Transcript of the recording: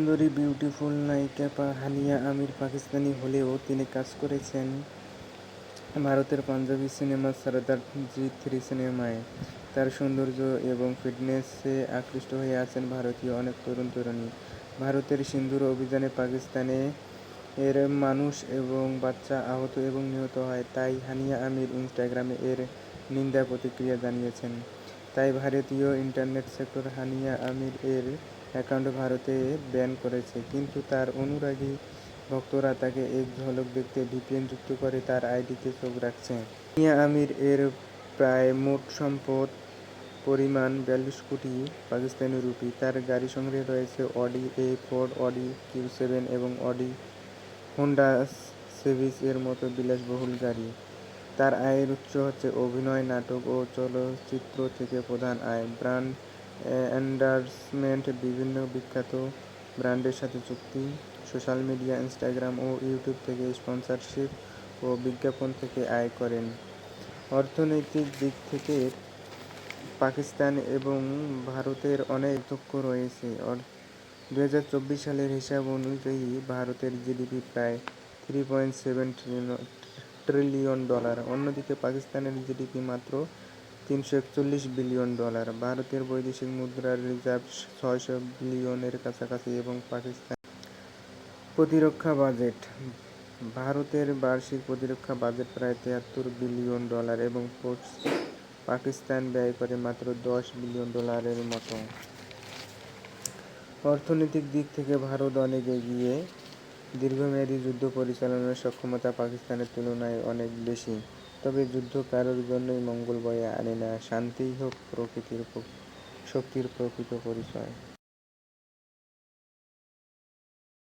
সুন্দরী বিউটিফুল নায়িকা হানিয়া আমির পাকিস্তানি হলেও তিনি কাজ করেছেন ভারতের পাঞ্জাবি সিনেমা সরদার জি 3 সিনেমায়। তার সৌন্দর্য এবং ফিটনেসে আকৃষ্ট হয়ে আছেন ভারতীয় অনেক তরুণ-তরুণী। ভারতের সিঁদুর অভিযানে পাকিস্তানে এর মানুষ এবং বাচ্চা আহত এবং নিহত হয়, তাই হানিয়া আমির ইনস্টাগ্রামে এর নিন্দা প্রতিক্রিয়া জানিয়েছেন। তাই ভারতীয় ইন্টারনেট সেক্টর হানিয়া আমির এর অ্যাকাউন্ট ভারতে ব্যান করেছে, কিন্তু তার অনুরাগী ভক্তরা তাকে এক ঝলক দেখতে ভিপিএন যুক্ত করে তার আইডিতে চোখ রাখছে। হানিয়া আমির এর প্রায় মোট সম্পদ পরিমাণ 42 কোটি পাকিস্তানি রুপি। তার গাড়ি সংগ্রহে রয়েছে অডি এ4, অডি কিউ7 এবং অডি হোন্ডা সিভিক এর মতো বিলাসবহুল গাড়ি। তার আয়ের উৎস হচ্ছে অভিনয়, নাটক ও চলচ্চিত্র থেকে প্রধান আয়। ব্র্যান্ড এন্ডার্সমেন্ট, বিভিন্ন বিখ্যাত ব্র্যান্ডের সাথে চুক্তি, সোশ্যাল মিডিয়া, ইনস্টাগ্রাম ও ইউটিউব থেকে স্পন্সরশিপ ও বিজ্ঞাপন থেকে আয় করেন। অর্থনৈতিক দিক থেকে পাকিস্তান এবং ভারতের অনেক পার্থক্য রয়েছে। 2024 সালের হিসাব অনুযায়ী ভারতের জিডিপি প্রায় $3.7 ট্রিলিয়ন। অন্যদিকে পাকিস্তানের জিডিপি মাত্র $341 বিলিয়ন। ভারতের বৈদেশিক মুদ্রার রিজার্ভ 600 বিলিয়নের কাছাকাছি এবং পাকিস্তান প্রতিরক্ষা বাজেট ভারতের বার্ষিক প্রতিরক্ষা বাজেট প্রায় $73 বিলিয়ন এবং পাকিস্তান ব্যয় করে মাত্র $10 বিলিয়ন মতো। অর্থনৈতিক দিক থেকে ভারত অনেক এগিয়ে। দীর্ঘমেয়াদী যুদ্ধ পরিচালনার সক্ষমতা পাকিস্তানের তুলনায় অনেক বেশি। তবে যুদ্ধ কারোর জন্যই মঙ্গল বয়ে আনে না। শান্তিই হোক শক্তির প্রকৃত পরিচয়।